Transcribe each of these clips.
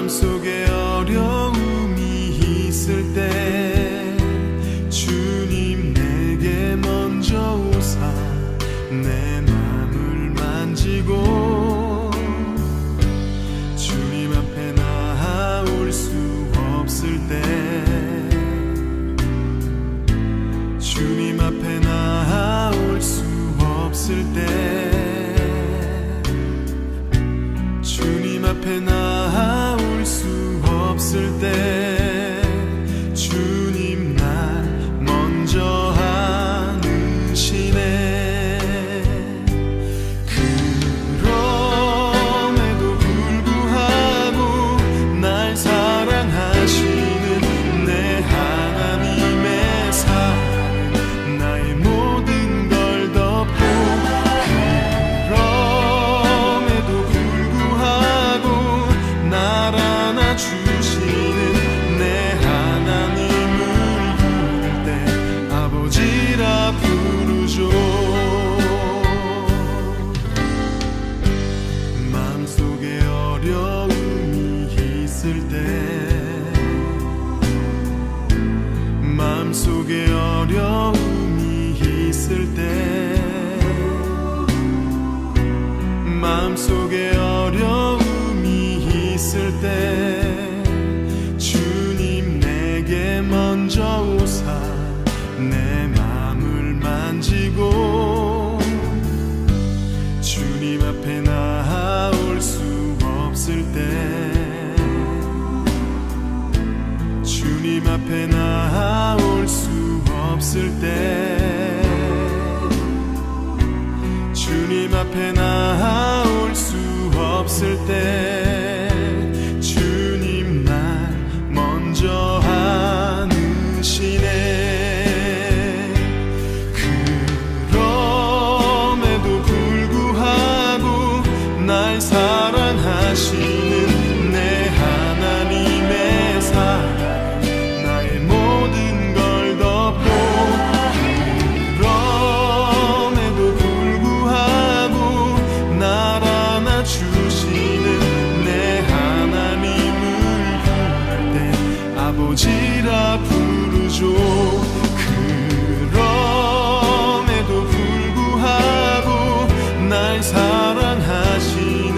마음속에 어려움이 있을 때 주님 내게 먼저 오사 내 맘을 만지고 주님 앞에 나아올 수 없을 때 주님 앞에 나아올 수 없을 때 주님 앞에 나아올 수 없을 때 주님 날 먼저 안으시네. 그럼에도 불구하고 날 사랑하시는 내 하나님의 사랑은 나의 모든 걸 덮고 그럼에도 불구하고 날 안아주시는 내 하나님을 부를 때 아버지라 부르죠. 마음속에 어려움이 있을 때 마음속에 어려움이 있을 때 마음속에 어려움이 있을 때 주님 내게 먼저 오사 내 맘을 만지고 주님 앞에 나아올 수 없을 때 주님 앞에 나아올 수 없을 때 주님 앞에 나아올 수 없을 때 주님 날 먼저 안으시네. 그럼에도 불구하고 날 사랑하시는 내 하나님의 사랑 나의 모든 걸 덮고 그럼에도 불구하고 날 안아주시는 내 하나님을 부를 때 아버지라 부르죠. 그럼에도 불구하고 날 사랑하시는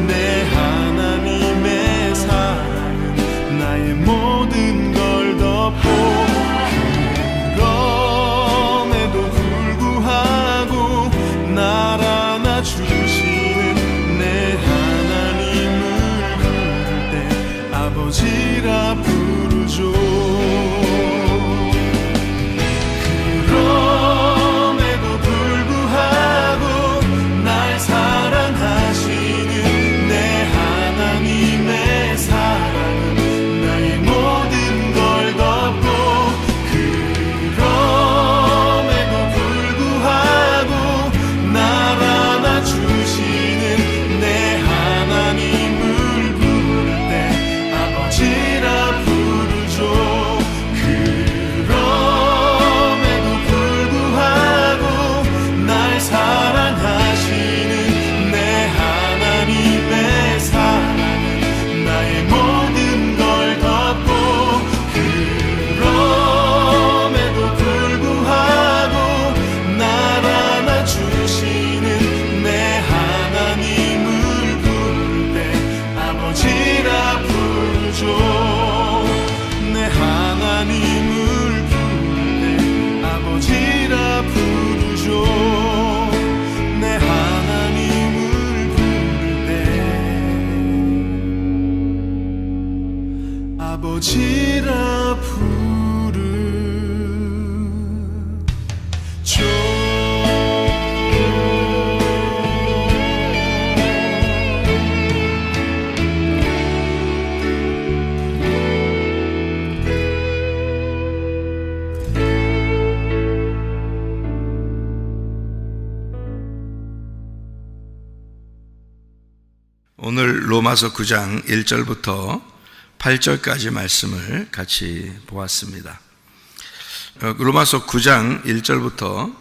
내 하나님의 사랑은 나의 모든 걸 덮고 그럼에도 불구하고 날 안아주시는 내 하나님을 부를 때 아버지라 부르죠. 그럼에도 불구하고 날 사랑하시는 내 하나님의 사랑은 나의 모든 걸 덮고 그럼에도 불구하고 날 안아주시는 내 하나님을 부를 때 아버지라 부르죠. 그럼에도 불구하고 날 사랑하시는 내 하나님의 사랑은 나의 모든 걸 덮고 그럼에도 불구하고 날 안아주시는 내 하나님을 부를 때 아버지라 부르죠. 내 하나님을 부를 때 아버지라 부르죠. 내 하나님을 부를 때 아버지라 부르죠. 오늘 로마서 9장 1절부터 8절까지 말씀을 같이 보았습니다. 로마서 9장 1절부터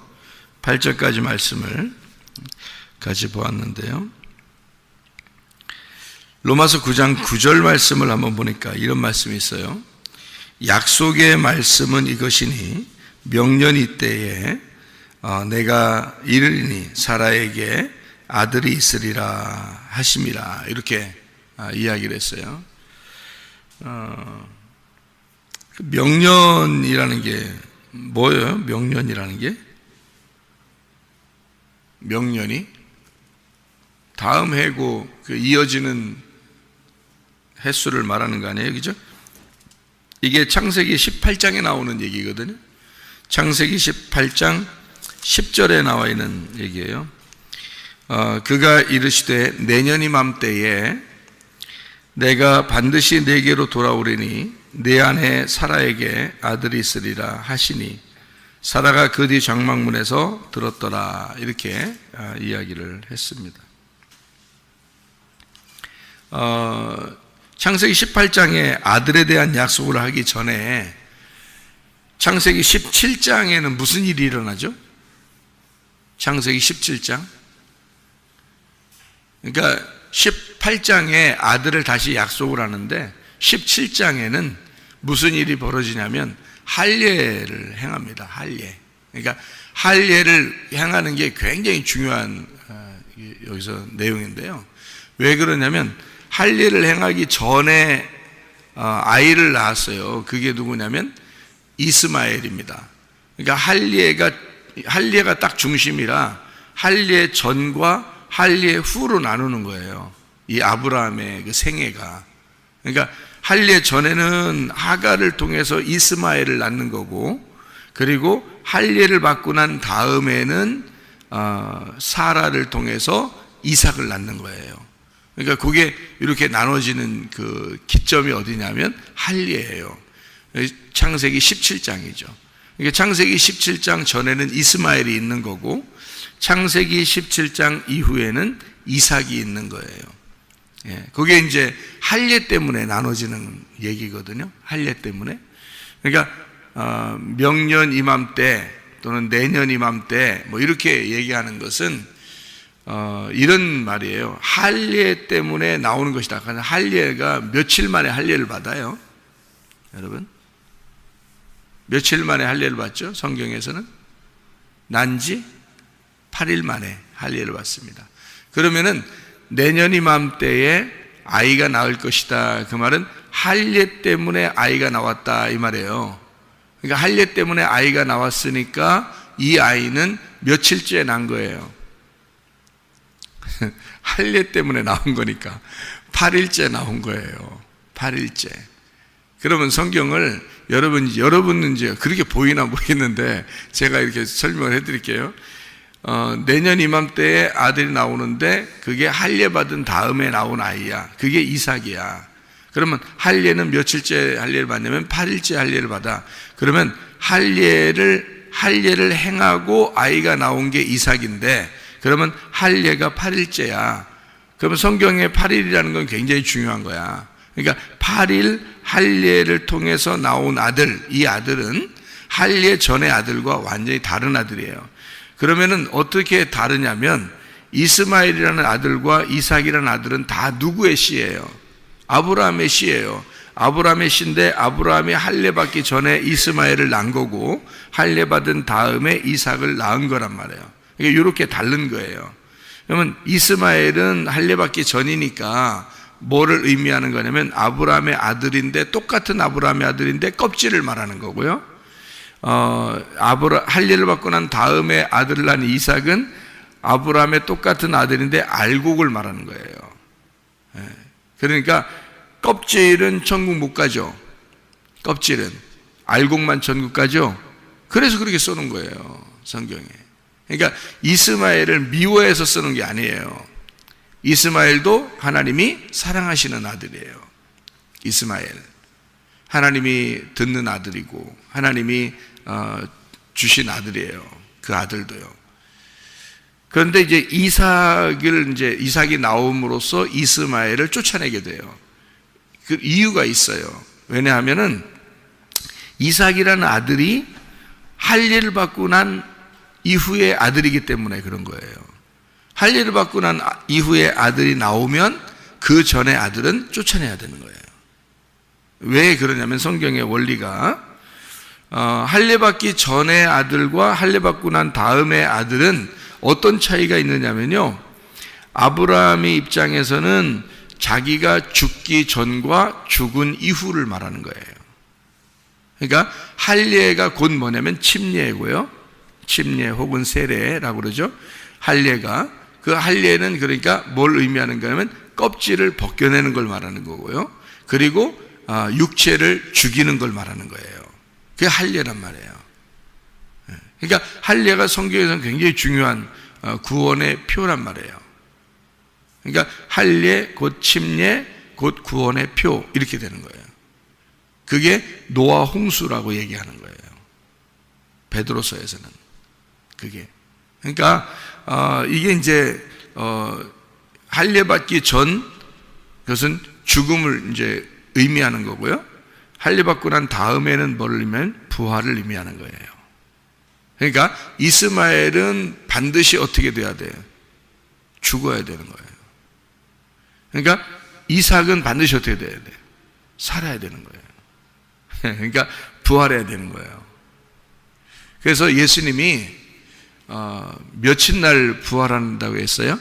8절까지 말씀을 같이 보았는데요. 로마서 9장 9절 말씀을 한번 보니까 이런 말씀이 있어요. 약속의 말씀은 이것이니 명년이 때에 내가 이르리니 사라에게 아들이 있으리라 하심이라, 이렇게 이야기를 했어요. 명년이라는 게 뭐예요? 명년이라는 게? 명년이 다음 해고 그 이어지는 횟수를 말하는 거 아니에요? 그죠? 이게 창세기 18장에 나오는 얘기거든요. 창세기 18장 10절에 나와 있는 얘기예요. 그가 이르시되 내년 이맘때에 내가 반드시 내게로 돌아오리니 내 안에 사라에게 아들이 있으리라 하시니 사라가 그 뒤 장막문에서 들었더라, 이렇게 이야기를 했습니다. 창세기 18장에 아들에 대한 약속을 하기 전에 창세기 17장에는 무슨 일이 일어나죠? 창세기 17장. 그러니까 18장에 아들을 다시 약속을 하는데 17장에는 무슨 일이 벌어지냐면 할례를 행합니다. 할례. 그러니까 할례를 행하는 게 굉장히 중요한 여기서 내용인데요. 왜 그러냐면 할례를 행하기 전에 아이를 낳았어요. 그게 누구냐면 이스마엘입니다. 그러니까 할례가 딱 중심이라 할례 전과 할례 후로 나누는 거예요. 이 아브라함의 그 생애가. 그러니까 할례 전에는 하갈을 통해서 이스마엘을 낳는 거고, 그리고 할례를 받고 난 다음에는 사라를 통해서 이삭을 낳는 거예요. 그러니까 그게 이렇게 나눠지는 그 기점이 어디냐면 할례예요. 창세기 17장이죠. 그러니까 창세기 17장 전에는 이스마엘이 있는 거고 창세기 17장 이후에는 이삭이 있는 거예요. 그게 이제 할례 때문에 나눠지는 얘기거든요. 할례 때문에. 그러니까 명년 이맘때 또는 내년 이맘때 뭐 이렇게 얘기하는 것은 이런 말이에요. 할례 때문에 나오는 것이다. 할례가 며칠 만에 할례를 받아요. 여러분, 며칠 만에 할례를 받죠? 성경에서는 난지 8일 만에 할례를 받습니다. 그러면은 내년 이맘때에 아이가 나올 것이다. 그 말은 할례 때문에 아이가 나왔다, 이 말이에요. 그러니까 할례 때문에 아이가 나왔으니까 이 아이는 며칠째 난 거예요. 할례 때문에 나온 거니까 8일째 나온 거예요. 8일째. 그러면 성경을 여러분은 이제 그렇게 보이나 모르겠는데 제가 이렇게 설명을 해드릴게요. 내년 이맘때에 아들이 나오는데 그게 할례 받은 다음에 나온 아이야. 그게 이삭이야. 그러면 할례는 며칠째 할례를 받냐면 8일째 할례를 받아. 그러면 할례를 행하고 아이가 나온 게 이삭인데, 그러면 할례가 8일째야. 그러면 성경에 8일이라는 건 굉장히 중요한 거야. 그러니까 8일 할례를 통해서 나온 아들, 이 아들은 할례 전의 아들과 완전히 다른 아들이에요. 그러면은 어떻게 다르냐면 이스마엘이라는 아들과 이삭이라는 아들은 다 누구의 씨예요? 아브라함의 씨예요. 아브라함의 씨인데 아브라함이 할례 받기 전에 이스마엘을 낳은 거고 할례 받은 다음에 이삭을 낳은 거란 말이에요. 그러니까 이렇게 다른 거예요. 그러면 이스마엘은 할례 받기 전이니까 뭐를 의미하는 거냐면 아브라함의 아들인데, 똑같은 아브라함의 아들인데 껍질을 말하는 거고요. 할례를 받고 난 다음에 아들을 낳은 이삭은 아브라함의 똑같은 아들인데 알곡을 말하는 거예요. 그러니까 껍질은 천국 못 가죠. 껍질은 알곡만 천국 가죠. 그래서 그렇게 쓰는 거예요, 성경에. 그러니까 이스마엘을 미워해서 쓰는 게 아니에요. 이스마엘도 하나님이 사랑하시는 아들이에요. 이스마엘, 하나님이 듣는 아들이고 하나님이 주신 아들이에요. 그 아들도요. 그런데 이제 이삭이 나옴으로써 이스마엘을 쫓아내게 돼요. 그 이유가 있어요. 왜냐하면은 이삭이라는 아들이 할례를 받고 난 이후의 아들이기 때문에 그런 거예요. 할례를 받고 난 이후에 아들이 나오면 그 전에 아들은 쫓아내야 되는 거예요. 왜 그러냐면 성경의 원리가 할례받기 전의 아들과 할례받고 난 다음의 아들은 어떤 차이가 있느냐면요, 아브라함의 입장에서는 자기가 죽기 전과 죽은 이후를 말하는 거예요. 그러니까 할례가 곧 뭐냐면 침례고요, 침례 혹은 세례라고 그러죠. 할례가, 그 할례는 그러니까 뭘 의미하는 거냐면 껍질을 벗겨내는 걸 말하는 거고요, 그리고 육체를 죽이는 걸 말하는 거예요. 그게 할례란 말이에요. 그러니까 할례가 성경에서는 굉장히 중요한 구원의 표란 말이에요. 그러니까 할례 곧 침례 곧 구원의 표, 이렇게 되는 거예요. 그게 노아 홍수라고 얘기하는 거예요, 베드로서에서는. 그게 그러니까 이게 이제 할례 받기 전, 그것은 죽음을 이제 의미하는 거고요, 할례 받고 난 다음에는 뭘 의미하면 부활을 의미하는 거예요. 그러니까 이스마엘은 반드시 어떻게 돼야 돼요? 죽어야 되는 거예요. 그러니까 이삭은 반드시 어떻게 돼야 돼요? 살아야 되는 거예요. 그러니까 부활해야 되는 거예요. 그래서 예수님이 며칠 날 부활한다고 했어요?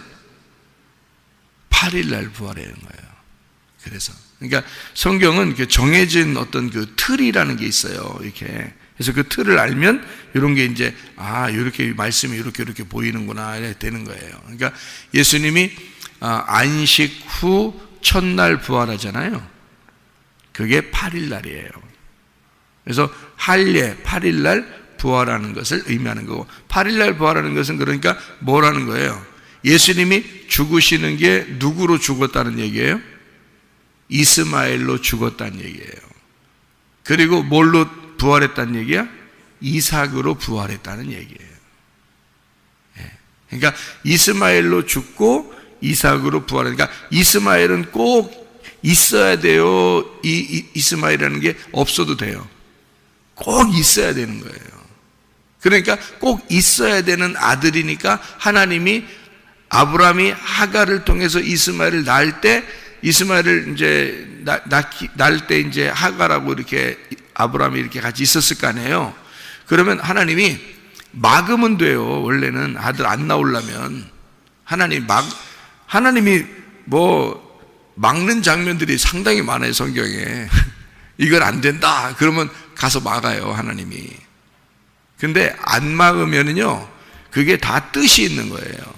8일 날 부활하는 거예요. 그래서 그러니까 성경은 정해진 어떤 그 틀이라는 게 있어요. 이렇게. 그래서 그 틀을 알면 이런 게 이제 이렇게 말씀이 이렇게 보이는구나, 이렇게 되는 거예요. 그러니까 예수님이 안식 후 첫날 부활하잖아요. 그게 8일 날이에요. 그래서 할례 8일 날 부활하는 것을 의미하는 거고, 8일 날 부활하는 것은 그러니까 뭐라는 거예요? 예수님이 죽으시는 게 누구로 죽었다는 얘기예요? 이스마엘로 죽었다는 얘기예요. 그리고 뭘로 부활했다는 얘기야? 이삭으로 부활했다는 얘기예요. 그러니까 이스마엘로 죽고 이삭으로 부활하니까, 이스마엘은 꼭 있어야 돼요? 이스마엘이라는 게 없어도 돼요? 꼭 있어야 되는 거예요. 그러니까 꼭 있어야 되는 아들이니까 하나님이 아브라함이 하갈을 통해서 이스마엘을 낳을 때, 이스마엘을 이제 낳을 때 이제 하갈하고 이렇게 아브라함이 이렇게 같이 있었을 거 아니에요. 그러면 하나님이 막으면 돼요. 원래는 아들 안 나오려면 하나님이 뭐 막는 장면들이 상당히 많아요, 성경에. 이건 안 된다 그러면 가서 막아요, 하나님이. 근데 안 막으면은요, 그게 다 뜻이 있는 거예요.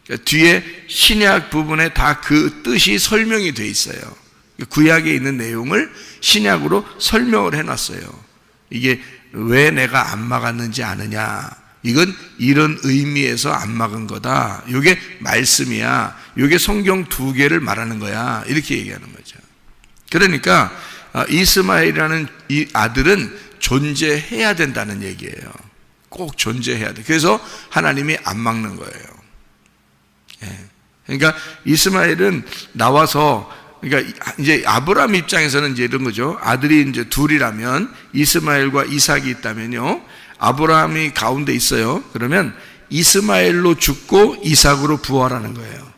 그러니까 뒤에 신약 부분에 다 그 뜻이 설명이 돼 있어요. 구약에 있는 내용을 신약으로 설명을 해놨어요. 이게 왜 내가 안 막았는지 아느냐? 이건 이런 의미에서 안 막은 거다. 이게 말씀이야. 이게 성경 2개를 말하는 거야. 이렇게 얘기하는 거죠. 그러니까 이스마엘이라는 이 아들은 존재해야 된다는 얘기예요. 꼭 존재해야 돼. 그래서 하나님이 안 막는 거예요. 그러니까 이스마엘은 나와서, 그러니까 이제 아브라함 입장에서는 이제 이런 거죠. 아들이 이제 둘이라면, 이스마엘과 이삭이 있다면요, 아브라함이 가운데 있어요. 그러면 이스마엘로 죽고 이삭으로 부활하는 거예요,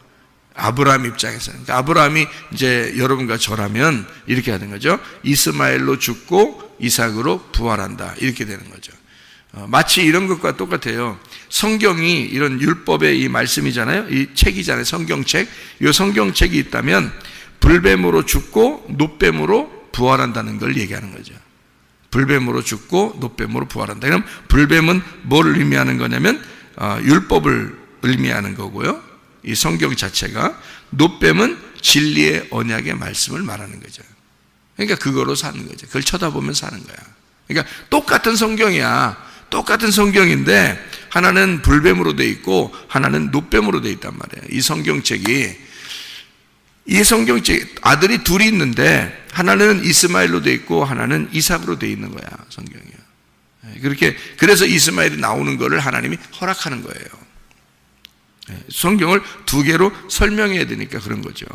아브라함 입장에서는. 그러니까 아브라함이 이제 여러분과 저라면 이렇게 하는 거죠. 이스마엘로 죽고 이삭으로 부활한다, 이렇게 되는 거죠. 마치 이런 것과 똑같아요. 성경이 이런 율법의 이 말씀이잖아요. 이 책이잖아요, 성경책. 이 성경책이 있다면 불뱀으로 죽고 노뱀으로 부활한다는 걸 얘기하는 거죠. 불뱀으로 죽고 노뱀으로 부활한다. 그럼 불뱀은 뭘 의미하는 거냐면 율법을 의미하는 거고요, 이 성경 자체가. 노뱀은 진리의 언약의 말씀을 말하는 거죠. 그러니까 그거로 사는 거죠. 그걸 쳐다보면 사는 거야. 그러니까 똑같은 성경이야. 똑같은 성경인데 하나는 불뱀으로 돼 있고 하나는 노뱀으로 돼 있단 말이에요. 이 성경책 아들이 둘이 있는데 하나는 이스마엘로 돼 있고 하나는 이삭으로 돼 있는 거야, 성경이요. 그렇게, 그래서 이스마엘이 나오는 거를 하나님이 허락하는 거예요. 성경을 2개로 설명해야 되니까 그런 거죠.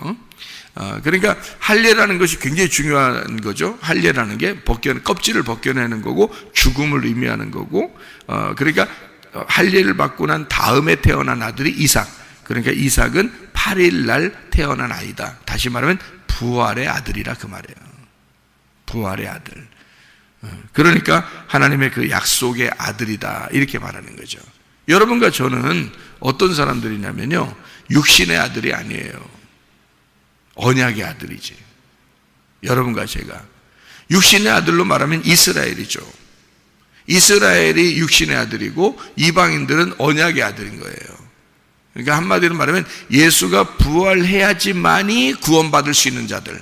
그러니까 할례라는 것이 굉장히 중요한 거죠. 할례라는 게 껍질을 벗겨내는 거고 죽음을 의미하는 거고, 그러니까 할례를 받고 난 다음에 태어난 아들이 이삭. 그러니까 이삭은 8일 날 태어난 아이다. 다시 말하면 부활의 아들이라 그 말이에요. 부활의 아들. 그러니까 하나님의 그 약속의 아들이다 이렇게 말하는 거죠. 여러분과 저는 어떤 사람들이냐면요, 육신의 아들이 아니에요. 언약의 아들이지. 여러분과 제가 육신의 아들로 말하면 이스라엘이죠. 이스라엘이 육신의 아들이고 이방인들은 언약의 아들인 거예요. 그러니까 한마디로 말하면 예수가 부활해야지만이 구원받을 수 있는 자들,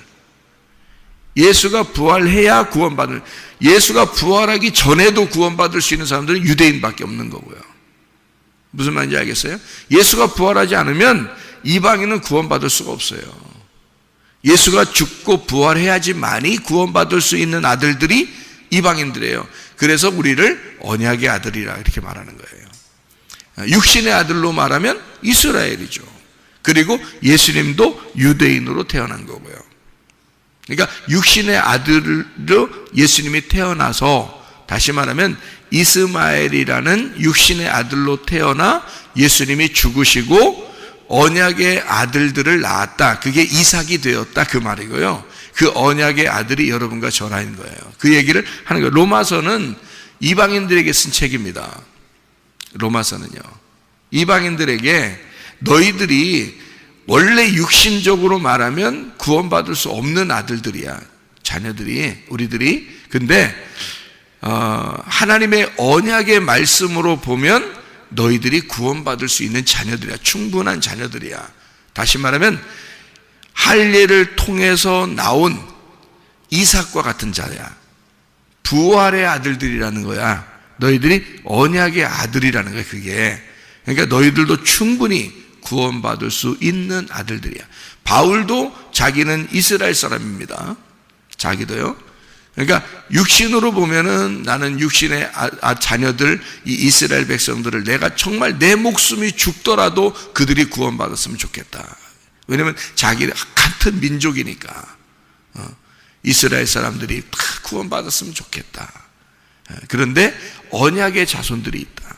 예수가 부활해야 구원받을, 예수가 부활하기 전에도 구원받을 수 있는 사람들은 유대인밖에 없는 거고요. 무슨 말인지 알겠어요? 예수가 부활하지 않으면 이방인은 구원받을 수가 없어요. 예수가 죽고 부활해야지만이 구원받을 수 있는 아들들이 이방인들이에요. 그래서 우리를 언약의 아들이라 이렇게 말하는 거예요. 육신의 아들로 말하면 이스라엘이죠. 그리고 예수님도 유대인으로 태어난 거고요. 그러니까 육신의 아들로 예수님이 태어나서, 다시 말하면 이스마엘이라는 육신의 아들로 태어나 예수님이 죽으시고 언약의 아들들을 낳았다. 그게 이삭이 되었다 그 말이고요. 그 언약의 아들이 여러분과 저라는 거예요. 그 얘기를 하는 거예요. 로마서는 이방인들에게 쓴 책입니다. 로마서는요, 이방인들에게 너희들이 원래 육신적으로 말하면 구원받을 수 없는 아들들이야, 자녀들이, 우리들이. 근데 하나님의 언약의 말씀으로 보면 너희들이 구원받을 수 있는 자녀들이야. 충분한 자녀들이야. 다시 말하면 할례를 통해서 나온 이삭과 같은 자야. 부활의 아들들이라는 거야. 너희들이 언약의 아들이라는 거야, 그게. 그러니까 너희들도 충분히 구원받을 수 있는 아들들이야. 바울도 자기는 이스라엘 사람입니다. 자기도요. 그러니까 육신으로 보면은 나는 육신의 자녀들, 이 이스라엘 백성들을 내가 정말 내 목숨이 죽더라도 그들이 구원받았으면 좋겠다. 왜냐하면 자기 같은 민족이니까 이스라엘 사람들이 다 구원받았으면 좋겠다. 그런데 언약의 자손들이 있다.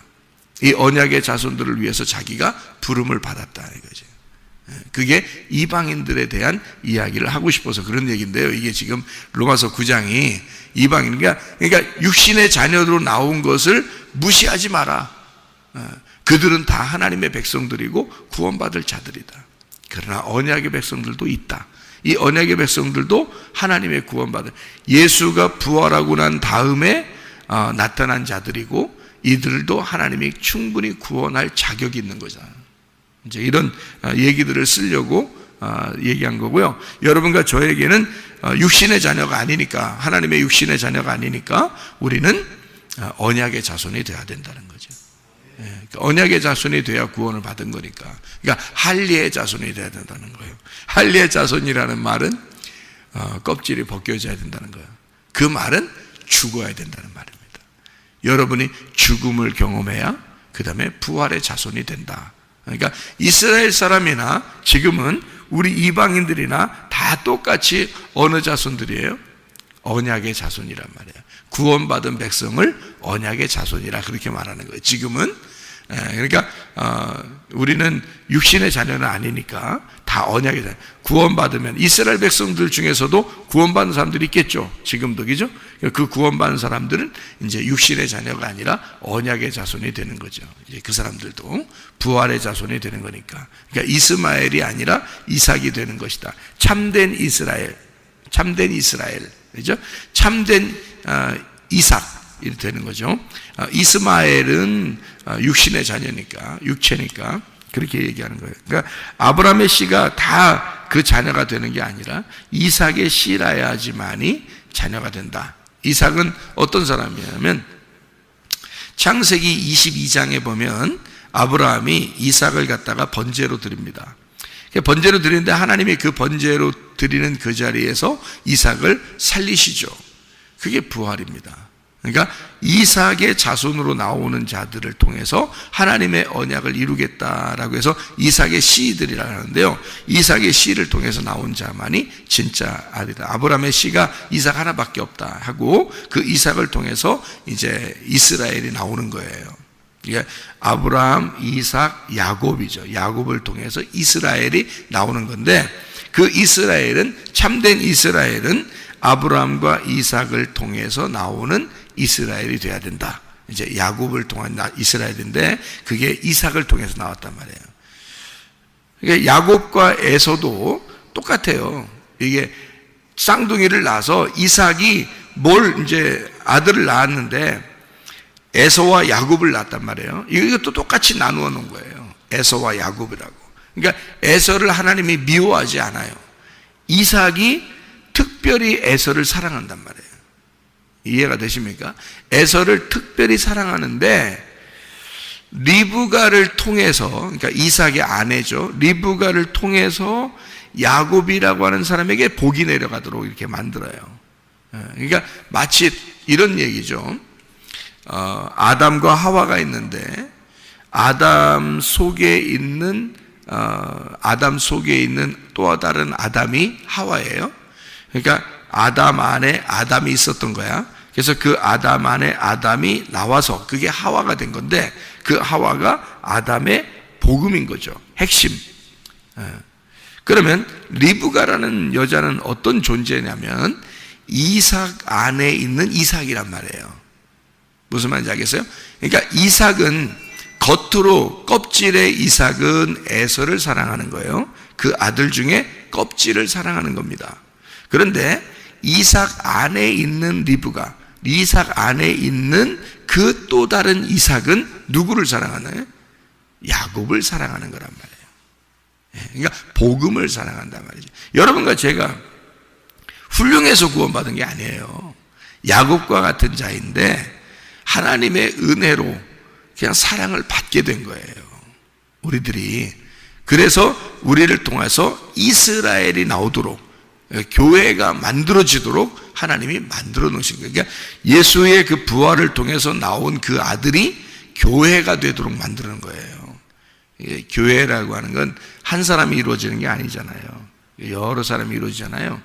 이 언약의 자손들을 위해서 자기가 부름을 받았다 이거죠. 그게 이방인들에 대한 이야기를 하고 싶어서 그런 얘기인데요. 이게 지금 로마서 9장이 이방인, 그러니까 육신의 자녀로 나온 것을 무시하지 마라. 그들은 다 하나님의 백성들이고 구원받을 자들이다. 그러나 언약의 백성들도 있다. 이 언약의 백성들도 하나님의 구원받을, 예수가 부활하고 난 다음에 나타난 자들이고 이들도 하나님이 충분히 구원할 자격이 있는 거잖아요. 이제 이런 얘기들을 쓰려고 얘기한 거고요. 여러분과 저에게는 육신의 자녀가 아니니까, 하나님의 육신의 자녀가 아니니까 우리는 언약의 자손이 돼야 된다는 거죠. 언약의 자손이 돼야 구원을 받은 거니까. 그러니까 할례의 자손이 돼야 된다는 거예요. 할례의 자손이라는 말은 껍질이 벗겨져야 된다는 거예요. 그 말은 죽어야 된다는 말입니다. 여러분이 죽음을 경험해야 그 다음에 부활의 자손이 된다. 그러니까 이스라엘 사람이나 지금은 우리 이방인들이나 다 똑같이 어느 자손들이에요? 언약의 자손이란 말이에요. 구원받은 백성을 언약의 자손이라 그렇게 말하는 거예요. 지금은. 그러니까 우리는 육신의 자녀는 아니니까 다 언약의 자녀. 구원받으면 이스라엘 백성들 중에서도 구원받은 사람들이 있겠죠. 지금도, 그죠? 그 구원받은 사람들은 이제 육신의 자녀가 아니라 언약의 자손이 되는 거죠. 이제 그 사람들도 부활의 자손이 되는 거니까. 그러니까 이스마엘이 아니라 이삭이 되는 것이다. 참된 이스라엘, 참된 이스라엘, 그죠? 참된 이삭. 이렇게 되는 거죠. 이스마엘은 육신의 자녀니까, 육체니까 그렇게 얘기하는 거예요. 그러니까 아브라함의 씨가 다 그 자녀가 되는 게 아니라 이삭의 씨라야지만이 자녀가 된다. 이삭은 어떤 사람이냐면 창세기 22장에 보면 아브라함이 이삭을 갖다가 번제로 드립니다. 번제로 드리는데 하나님이 그 번제로 드리는 그 자리에서 이삭을 살리시죠. 그게 부활입니다. 그러니까 이삭의 자손으로 나오는 자들을 통해서 하나님의 언약을 이루겠다라고 해서 이삭의 씨들이라고 하는데요. 이삭의 씨를 통해서 나온 자만이 진짜 아들이다. 아브라함의 씨가 이삭 하나밖에 없다 하고 그 이삭을 통해서 이제 이스라엘이 나오는 거예요. 이게 아브라함, 이삭, 야곱이죠. 야곱을 통해서 이스라엘이 나오는 건데, 그 이스라엘은, 참된 이스라엘은 아브라함과 이삭을 통해서 나오는 이스라엘이 돼야 된다. 이제 야곱을 통한 이스라엘인데 그게 이삭을 통해서 나왔단 말이에요. 그러니까 야곱과 에서도 똑같아요. 이게 쌍둥이를 낳아서 이삭이 이제 아들을 낳았는데 에서와 야곱을 낳았단 말이에요. 이것도 똑같이 나누어 놓은 거예요. 에서와 야곱이라고. 그러니까 에서를 하나님이 미워하지 않아요. 이삭이 특별히 에서를 사랑한단 말이에요. 이해가 되십니까? 에서를 특별히 사랑하는데 리브가를 통해서, 그러니까 이삭의 아내죠. 리브가를 통해서 야곱이라고 하는 사람에게 복이 내려가도록 이렇게 만들어요. 그러니까 마치 이런 얘기죠. 아담과 하와가 있는데 아담 속에 있는 또 다른 아담이 하와예요. 그러니까 아담 안에 아담이 있었던 거야. 그래서 그 아담 안에 아담이 나와서 그게 하와가 된 건데, 그 하와가 아담의 복음인 거죠. 핵심. 그러면 리브가라는 여자는 어떤 존재냐면 이삭 안에 있는 이삭이란 말이에요. 무슨 말인지 알겠어요? 그러니까 이삭은 겉으로, 껍질의 이삭은 에서를 사랑하는 거예요. 그 아들 중에 껍질을 사랑하는 겁니다. 그런데 이삭 안에 있는 리브가, 이삭 안에 있는 그 또 다른 이삭은 누구를 사랑하나요? 야곱을 사랑하는 거란 말이에요. 그러니까 복음을 사랑한단 말이죠. 여러분과 제가 훌륭해서 구원받은 게 아니에요. 야곱과 같은 자인데 하나님의 은혜로 그냥 사랑을 받게 된 거예요. 우리들이. 그래서 우리를 통해서 이스라엘이 나오도록, 교회가 만들어지도록 하나님이 만들어 놓으신 거예요. 그러니까 예수의 그 부활을 통해서 나온 그 아들이 교회가 되도록 만드는 거예요. 교회라고 하는 건 한 사람이 이루어지는 게 아니잖아요. 여러 사람이 이루어지잖아요.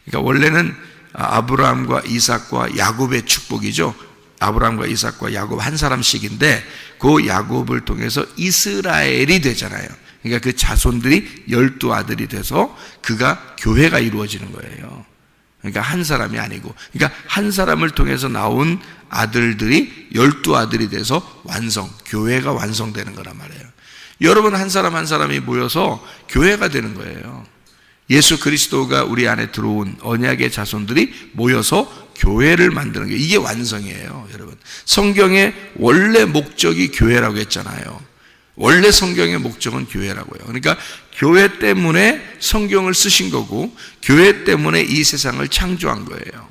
그러니까 원래는 아브라함과 이삭과 야곱의 축복이죠. 아브라함과 이삭과 야곱 한 사람씩인데 그 야곱을 통해서 이스라엘이 되잖아요. 그러니까 그 자손들이 12아들이 돼서 그가 교회가 이루어지는 거예요. 그러니까 한 사람이 아니고, 그러니까 한 사람을 통해서 나온 아들들이 12아들이 돼서 교회가 완성되는 거란 말이에요. 여러분 한 사람 한 사람이 모여서 교회가 되는 거예요. 예수 그리스도가 우리 안에 들어온 언약의 자손들이 모여서 교회를 만드는 게, 이게 완성이에요. 여러분, 성경의 원래 목적이 교회라고 했잖아요. 원래 성경의 목적은 교회라고요. 그러니까 교회 때문에 성경을 쓰신 거고, 교회 때문에 이 세상을 창조한 거예요.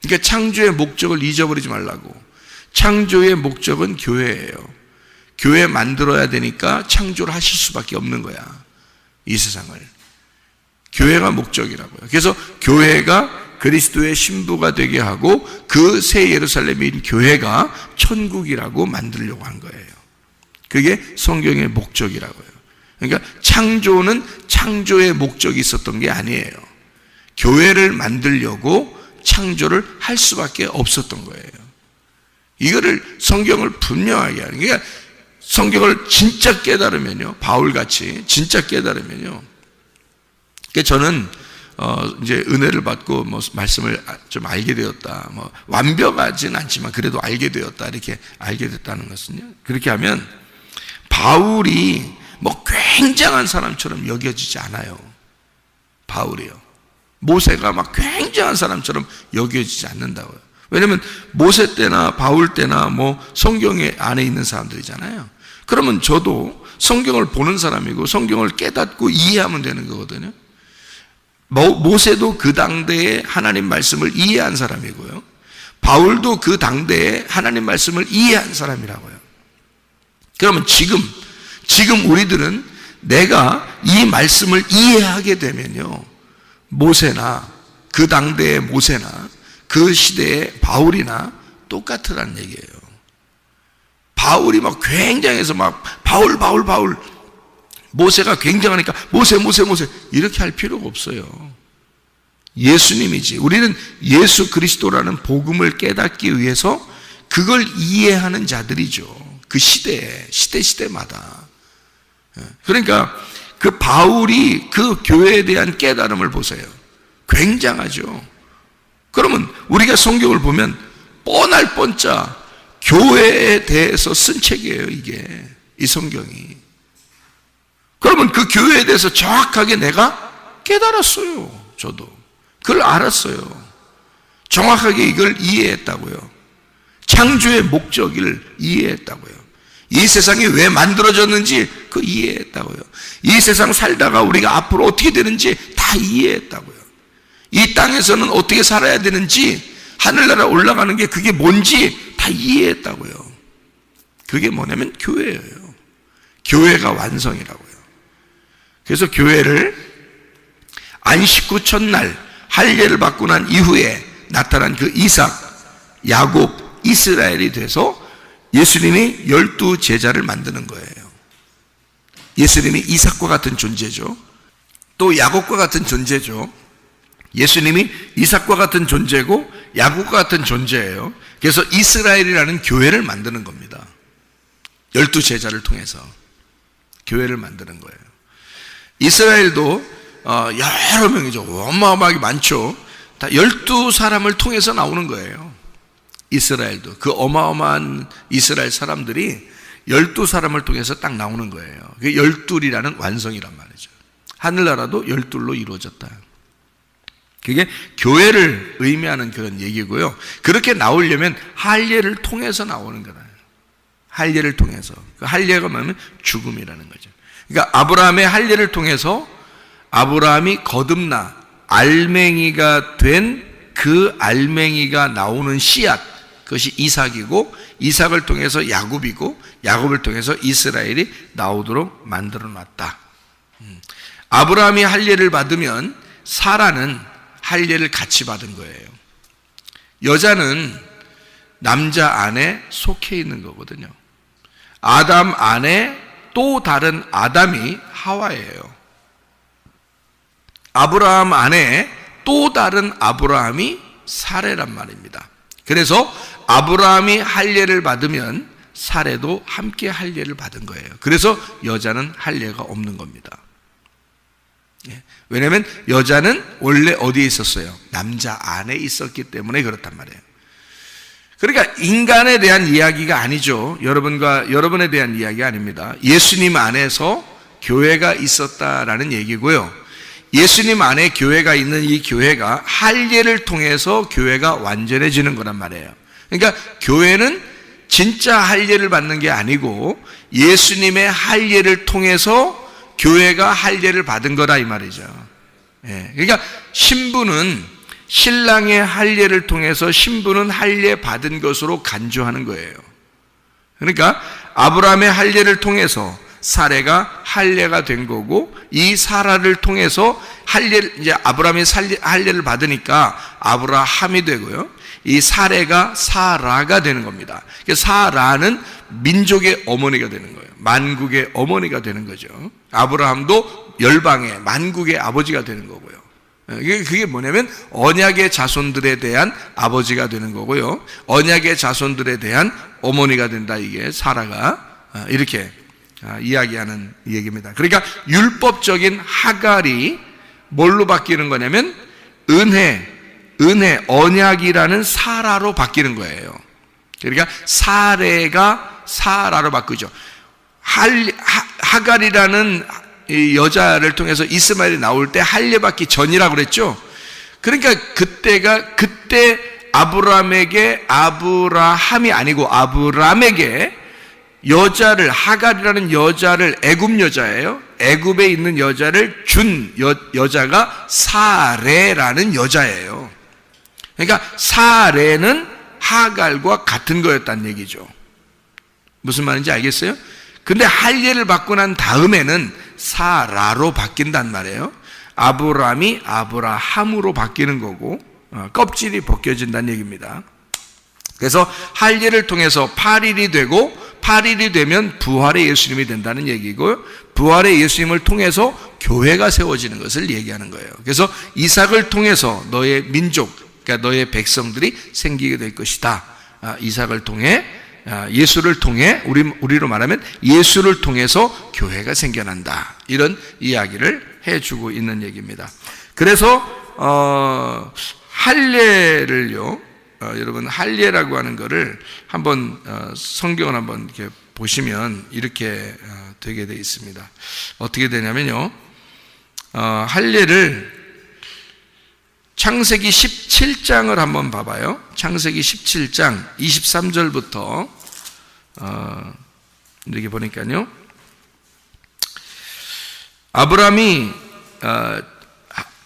그러니까 창조의 목적을 잊어버리지 말라고. 창조의 목적은 교회예요. 교회 만들어야 되니까 창조를 하실 수밖에 없는 거야, 이 세상을. 교회가 목적이라고요. 그래서 교회가 그리스도의 신부가 되게 하고 그 새 예루살렘인 교회가 천국이라고 만들려고 한 거예요. 그게 성경의 목적이라고요. 그러니까 창조는 창조의 목적이 있었던 게 아니에요. 교회를 만들려고 창조를 할 수밖에 없었던 거예요. 이거를 성경을 분명하게 하는, 그러니까 성경을 진짜 깨달으면요, 바울같이 진짜 깨달으면요, 그러니까 저는 이제 은혜를 받고 말씀을 좀 알게 되었다. 완벽하진 않지만 그래도 알게 되었다. 이렇게 알게 됐다는 것은요, 그렇게 하면 바울이 굉장한 사람처럼 여겨지지 않아요. 바울이요. 모세가 굉장한 사람처럼 여겨지지 않는다고요. 왜냐하면 모세 때나 바울 때나 성경 안에 있는 사람들이잖아요. 그러면 저도 성경을 보는 사람이고 성경을 깨닫고 이해하면 되는 거거든요. 모세도 그 당대에 하나님 말씀을 이해한 사람이고요, 바울도 그 당대에 하나님 말씀을 이해한 사람이라고요. 그러면 지금 우리들은 내가 이 말씀을 이해하게 되면요, 모세나 그 당대의 모세나 그 시대의 바울이나 똑같으라는 얘기예요. 바울이 굉장해서 바울 모세가 굉장하니까 모세 이렇게 할 필요가 없어요. 예수님이지. 우리는 예수 그리스도라는 복음을 깨닫기 위해서 그걸 이해하는 자들이죠. 그 시대마다. 그러니까 그 바울이 그 교회에 대한 깨달음을 보세요. 굉장하죠. 그러면 우리가 성경을 보면 뻔할 뻔짜 교회에 대해서 쓴 책이에요, 이게. 이 성경이. 그러면 그 교회에 대해서 정확하게 내가 깨달았어요. 저도. 그걸 알았어요. 정확하게 이걸 이해했다고요. 창조의 목적을 이해했다고요. 이 세상이 왜 만들어졌는지 그 이해했다고요. 이 세상 살다가 우리가 앞으로 어떻게 되는지 다 이해했다고요. 이 땅에서는 어떻게 살아야 되는지, 하늘나라 올라가는 게 그게 뭔지 다 이해했다고요. 그게 뭐냐면 교회예요. 교회가 완성이라고요. 그래서 교회를 안식 후 첫날 할례를 받고 난 이후에 나타난 그 이삭, 야곱, 이스라엘이 돼서 예수님이 12 제자를 만드는 거예요. 예수님이 이삭과 같은 존재죠. 또 야곱과 같은 존재죠. 예수님이 이삭과 같은 존재고 야곱과 같은 존재예요. 그래서 이스라엘이라는 교회를 만드는 겁니다. 12 제자를 통해서 교회를 만드는 거예요. 이스라엘도 여러 명이죠. 어마어마하게 많죠. 다 12사람을 통해서 나오는 거예요. 이스라엘도. 그 어마어마한 이스라엘 사람들이 12사람을 통해서 딱 나오는 거예요. 그게 12이라는 완성이란 말이죠. 하늘나라도 12로 이루어졌다. 그게 교회를 의미하는 그런 얘기고요. 그렇게 나오려면 할례를 통해서 나오는 거다. 할례를 통해서. 그 할례가 뭐냐면 죽음이라는 거죠. 그러니까 아브라함의 할례를 통해서 아브라함이 거듭나 알맹이가 된 그 알맹이가 나오는 씨앗, 그것이 이삭이고, 이삭을 통해서 야곱이고, 야곱을 통해서 이스라엘이 나오도록 만들어 놨다. 아브라함이 할례를 받으면 사라는 할례를 같이 받은 거예요. 여자는 남자 안에 속해 있는 거거든요. 아담 안에 또 다른 아담이 하와예요. 아브라함 안에 또 다른 아브라함이 사레란 말입니다. 그래서 아브라함이 할례를 받으면 사레도 함께 할례를 받은 거예요. 그래서 여자는 할례가 없는 겁니다. 왜냐하면 여자는 원래 어디에 있었어요? 남자 안에 있었기 때문에 그렇단 말이에요. 그러니까 인간에 대한 이야기가 아니죠. 여러분에 대한 이야기 아닙니다. 예수님 안에서 교회가 있었다라는 얘기고요. 예수님 안에 교회가 있는 이 교회가 할례를 통해서 교회가 완전해지는 거란 말이에요. 그러니까 교회는 진짜 할례를 받는 게 아니고 예수님의 할례를 통해서 교회가 할례를 받은 거다 이 말이죠. 그러니까 신부는 신랑의 할례를 통해서 신부는 할례 받은 것으로 간주하는 거예요. 그러니까 아브라함의 할례를 통해서 사레가 할례가 된 거고, 이 사라를 통해서 이제 아브라함이 할례를 받으니까 아브라함이 되고요. 이 사레가 사라가 되는 겁니다. 사라는 민족의 어머니가 되는 거예요. 만국의 어머니가 되는 거죠. 아브라함도 열방의 만국의 아버지가 되는 거고요. 그게 뭐냐면 언약의 자손들에 대한 아버지가 되는 거고요. 언약의 자손들에 대한 어머니가 된다. 이게 사라가 이렇게 이야기하는 얘기입니다. 그러니까 율법적인 하갈이 뭘로 바뀌는 거냐면 은혜, 언약이라는 사라로 바뀌는 거예요. 그러니까 사레가 사라로 바뀌죠. 하갈이라는 이 여자를 통해서 이스마엘이 나올 때 할례 받기 전이라고 그랬죠. 그러니까 그때 아브라함이 아니고 아브람에게 하갈이라는 여자를, 애굽 여자예요. 애굽에 있는 여자를 준 여자가 사레라는 여자예요. 그러니까 사레는 하갈과 같은 거였다는 얘기죠. 무슨 말인지 알겠어요? 근데 할례를 받고 난 다음에는 사라로 바뀐단 말이에요. 아브람이 아브라함으로 바뀌는 거고, 껍질이 벗겨진다는 얘기입니다. 그래서 할례를 통해서 8일이 되고, 8일이 되면 부활의 예수님이 된다는 얘기고요. 부활의 예수님을 통해서 교회가 세워지는 것을 얘기하는 거예요. 그래서 이삭을 통해서 너의 민족, 그러니까 너의 백성들이 생기게 될 것이다. 이삭을 통해 예수를 통해 우리로 말하면 예수를 통해서 교회가 생겨난다. 이런 이야기를 해주고 있는 얘기입니다. 그래서 할례를요, 여러분 할례라고 하는 거를 한번 성경을 한번 이렇게 보시면 이렇게 되게 되어 있습니다. 어떻게 되냐면요, 할례를 창세기 17장을 한번 봐봐요. 창세기 17장 23절부터 이렇게 보니까요, 아브라함이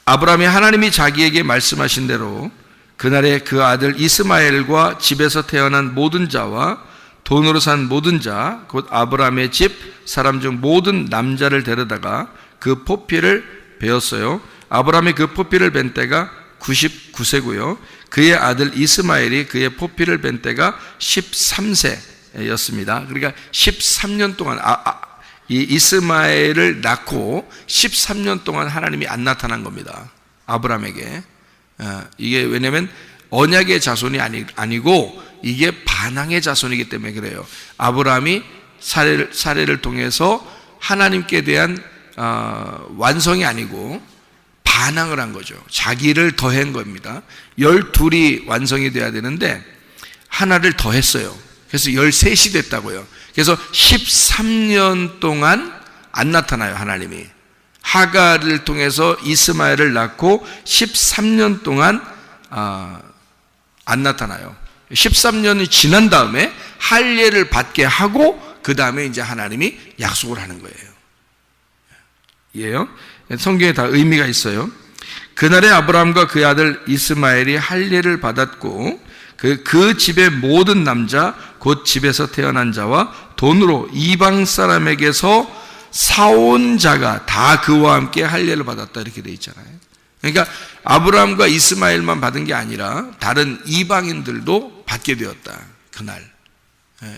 하나님이 자기에게 말씀하신 대로 그날에 그 아들 이스마엘과 집에서 태어난 모든 자와 돈으로 산 모든 자, 곧 아브라함의 집 사람 중 모든 남자를 데려다가 그 포피를 베었어요. 아브라함이 그 포피를 벤 때가 99세고요. 그의 아들 이스마엘이 그의 포피를 벤 때가 13세였습니다. 그러니까 13년 동안 이 이스마엘을 낳고 13년 동안 하나님이 안 나타난 겁니다. 아브라함에게. 이게 왜냐하면 언약의 자손이 아니고 이게 반항의 자손이기 때문에 그래요. 아브라함이 사례를 통해서 하나님께 대한 완성이 아니고 반항을 한 거죠. 자기를 더한 겁니다. 12이 완성이 돼야 되는데 하나를 더했어요. 그래서 13이 됐다고요. 그래서 13년 동안 안 나타나요, 하나님이. 하갈을 통해서 이스마엘을 낳고 13년 동안 안 나타나요. 13년이 지난 다음에 할례를 받게 하고 그 다음에 이제 하나님이 약속을 하는 거예요. 이해요? 성경에 다 의미가 있어요. 그날에 아브라함과 그의 아들 이스마엘이 할례를 받았고 그 집의 모든 남자 곧 집에서 태어난 자와 돈으로 이방 사람에게서 사온 자가 다 그와 함께 할례를 받았다 이렇게 돼 있잖아요. 그러니까 아브라함과 이스마엘만 받은 게 아니라 다른 이방인들도 받게 되었다 그날.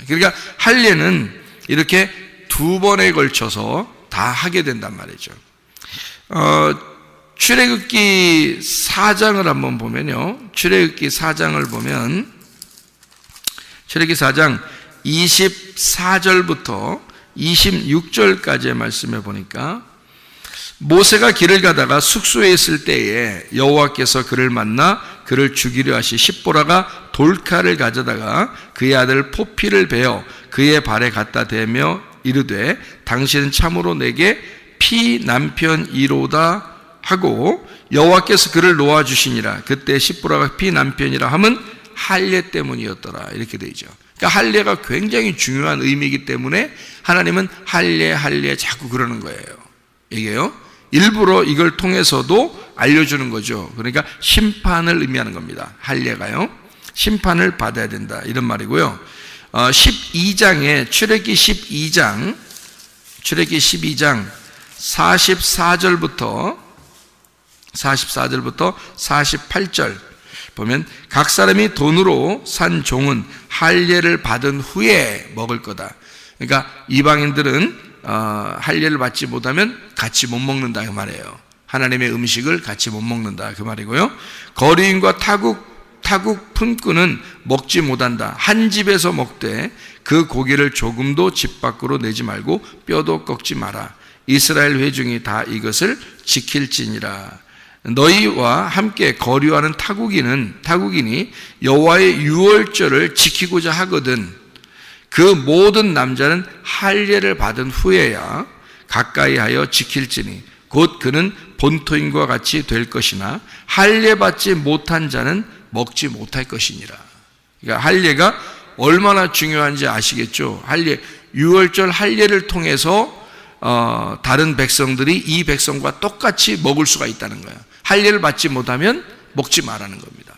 그러니까 할례는 이렇게 두 번에 걸쳐서 다 하게 된단 말이죠. 출애굽기 4장을 한번 보면요, 출애굽기 4장을 보면 출애굽기 4장 24절부터 26절까지의 말씀에 보니까 모세가 길을 가다가 숙소에 있을 때에 여호와께서 그를 만나 그를 죽이려 하시 십보라가 돌칼을 가져다가 그의 아들 포피를 베어 그의 발에 갖다 대며 이르되 당신은 참으로 내게 피 남편이로다 하고 여호와께서 그를 놓아주시니라. 그때 십보라가 피 남편이라 함은 할례 때문이었더라 이렇게 되죠. 그러니까 할례가 굉장히 중요한 의미이기 때문에 하나님은 할례 자꾸 그러는 거예요. 이게요, 일부러 이걸 통해서도 알려주는 거죠. 그러니까 심판을 의미하는 겁니다. 할례가요, 심판을 받아야 된다 이런 말이고요. 12장에 출애굽기 12장 44절부터 48절 보면 각 사람이 돈으로 산 종은 할례를 받은 후에 먹을 거다. 그러니까 이방인들은 할례를 받지 못하면 같이 못 먹는다 그 말이에요. 하나님의 음식을 같이 못 먹는다 그 말이고요. 거류인과 타국 품꾼은 먹지 못한다. 한 집에서 먹되 그 고기를 조금도 집 밖으로 내지 말고 뼈도 꺾지 마라. 이스라엘 회중이 다 이것을 지킬지니라. 너희와 함께 거류하는 타국인이 여호와의 유월절을 지키고자 하거든 그 모든 남자는 할례를 받은 후에야 가까이 하여 지킬지니 곧 그는 본토인과 같이 될 것이나 할례 받지 못한 자는 먹지 못할 것이니라. 그러니까 할례가 얼마나 중요한지 아시겠죠? 유월절 할례를 통해서 다른 백성들이 이 백성과 똑같이 먹을 수가 있다는 거예요. 할례를 받지 못하면 먹지 말라는 겁니다.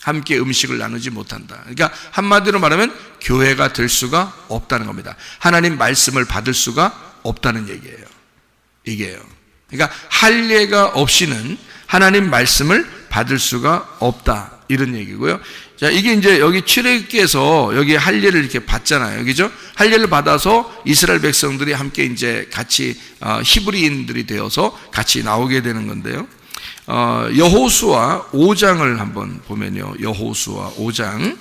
함께 음식을 나누지 못한다. 그러니까 한마디로 말하면 교회가 될 수가 없다는 겁니다. 하나님 말씀을 받을 수가 없다는 얘기예요. 이게요. 그러니까 할례가 없이는 하나님 말씀을 받을 수가 없다 이런 얘기고요. 자, 이게 이제 여기 출애굽기에서 여기 할례를 이렇게 받잖아요. 그죠? 할례를 받아서 이스라엘 백성들이 함께 이제 같이 히브리인들이 되어서 같이 나오게 되는 건데요. 여호수아 5장을 한번 보면요. 여호수아 5장에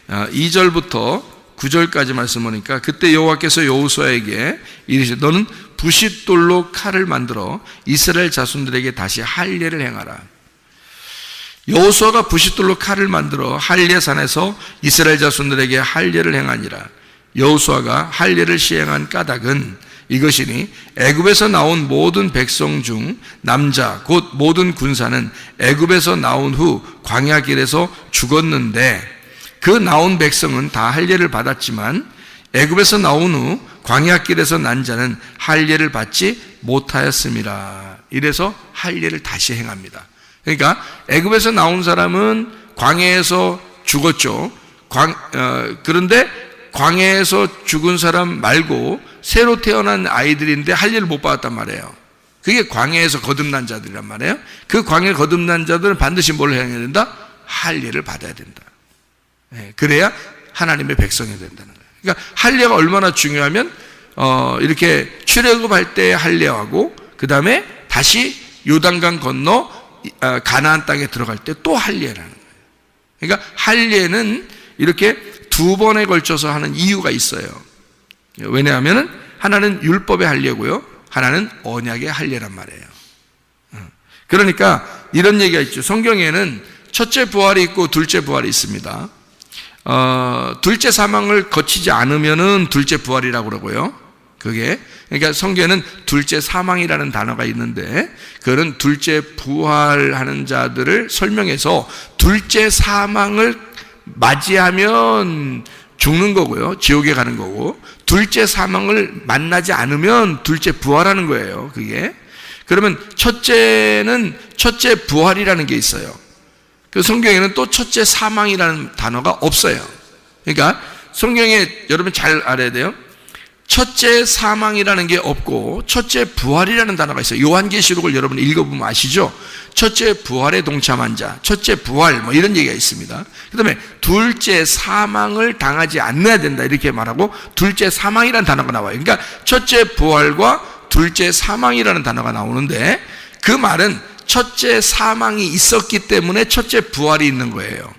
2절부터 9절까지 말씀 보니까 그때 여호와께서 여호수아에게 이르시되 너는 부싯돌로 칼을 만들어 이스라엘 자손들에게 다시 할례를 행하라. 여호수아가 부싯돌로 칼을 만들어 할례산에서 이스라엘 자손들에게 할례를 행하니라. 여호수아가 할례를 시행한 까닭은 이것이니 애굽에서 나온 모든 백성 중 남자 곧 모든 군사는 애굽에서 나온 후 광야길에서 죽었는데 그 나온 백성은 다 할례를 받았지만 애굽에서 나온 후 광야길에서 난 자는 할례를 받지 못하였음이라. 이래서 할례를 다시 행합니다. 그러니까 애굽에서 나온 사람은 광야에서 죽었죠. 그런데 광야에서 죽은 사람 말고 새로 태어난 아이들인데 할례를 못 받았단 말이에요. 그게 광야에서 거듭난 자들이란 말이에요. 그 광야에 거듭난 자들은 반드시 뭘 해야 된다? 할례를 받아야 된다. 그래야 하나님의 백성이 된다는 거예요. 그러니까 할례가 얼마나 중요하면 이렇게 출애굽할 때 할례하고 그 다음에 다시 요단강 건너 가나안 땅에 들어갈 때 또 할례라는 거예요. 그러니까 할례는 이렇게 두 번에 걸쳐서 하는 이유가 있어요. 왜냐하면 하나는 율법의 할례고요, 하나는 언약의 할례란 말이에요. 그러니까 이런 얘기가 있죠. 성경에는 첫째 부활이 있고 둘째 부활이 있습니다. 둘째 사망을 거치지 않으면은 둘째 부활이라고 그러고요. 그러니까 성경에는 둘째 사망이라는 단어가 있는데 그런 둘째 부활하는 자들을 설명해서 둘째 사망을 맞이하면 죽는 거고요, 지옥에 가는 거고, 둘째 사망을 만나지 않으면 둘째 부활하는 거예요. 그게 그러면 첫째는 첫째 부활이라는 게 있어요. 그 성경에는 또 첫째 사망이라는 단어가 없어요. 그러니까 성경에 여러분 잘 알아야 돼요. 첫째 사망이라는 게 없고 첫째 부활이라는 단어가 있어요. 요한계시록을 여러분 읽어보면 아시죠? 첫째 부활에 동참한 자, 첫째 부활 뭐 이런 얘기가 있습니다. 그 다음에 둘째 사망을 당하지 않아야 된다 이렇게 말하고 둘째 사망이라는 단어가 나와요. 그러니까 첫째 부활과 둘째 사망이라는 단어가 나오는데 그 말은 첫째 사망이 있었기 때문에 첫째 부활이 있는 거예요.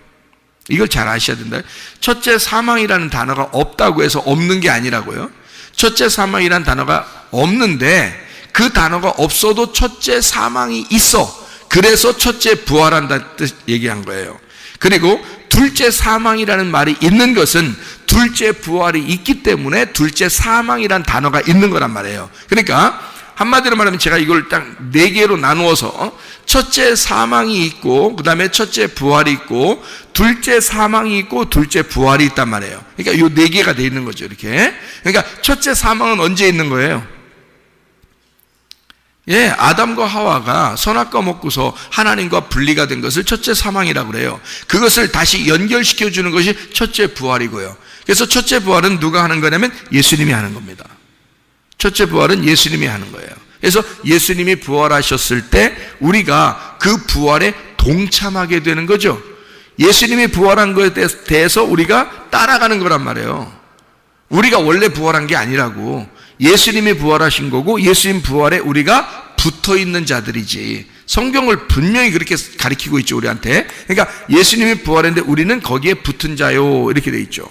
이걸 잘 아셔야 된다. 첫째 사망이라는 단어가 없다고 해서 없는 게 아니라고요. 첫째 사망이라는 단어가 없는데 그 단어가 없어도 첫째 사망이 있어. 그래서 첫째 부활한다는 뜻 얘기한 거예요. 그리고 둘째 사망이라는 말이 있는 것은 둘째 부활이 있기 때문에 둘째 사망이라는 단어가 있는 거란 말이에요. 그러니까 한마디로 말하면 제가 이걸 딱 4개로 나누어서 첫째 사망이 있고 그 다음에 첫째 부활이 있고 둘째 사망이 있고 둘째 부활이 있단 말이에요. 그러니까 이 4개가 돼 있는 거죠. 이렇게. 그러니까 첫째 사망은 언제 있는 거예요? 아담과 하와가 선악과 먹고서 하나님과 분리가 된 것을 첫째 사망이라고 그래요. 그것을 다시 연결시켜주는 것이 첫째 부활이고요. 그래서 첫째 부활은 누가 하는 거냐면 예수님이 하는 겁니다. 첫째 부활은 예수님이 하는 거예요. 그래서 예수님이 부활하셨을 때 우리가 그 부활에 동참하게 되는 거죠. 예수님이 부활한 것에 대해서 우리가 따라가는 거란 말이에요. 우리가 원래 부활한 게 아니라고. 예수님이 부활하신 거고 예수님 부활에 우리가 붙어 있는 자들이지. 성경을 분명히 그렇게 가르치고 있죠, 우리한테. 그러니까 예수님이 부활했는데 우리는 거기에 붙은 자요 이렇게 돼 있죠.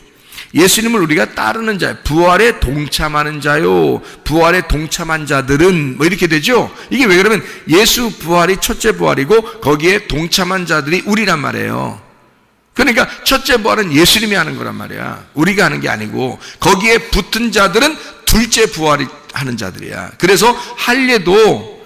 예수님을 우리가 따르는 자요, 부활에 동참하는 자요, 부활에 동참한 자들은 뭐 이렇게 되죠. 이게 왜 그러면 예수 부활이 첫째 부활이고 거기에 동참한 자들이 우리란 말이에요. 그러니까 첫째 부활은 예수님이 하는 거란 말이야. 우리가 하는 게 아니고 거기에 붙은 자들은 둘째 부활이 하는 자들이야. 그래서 할례도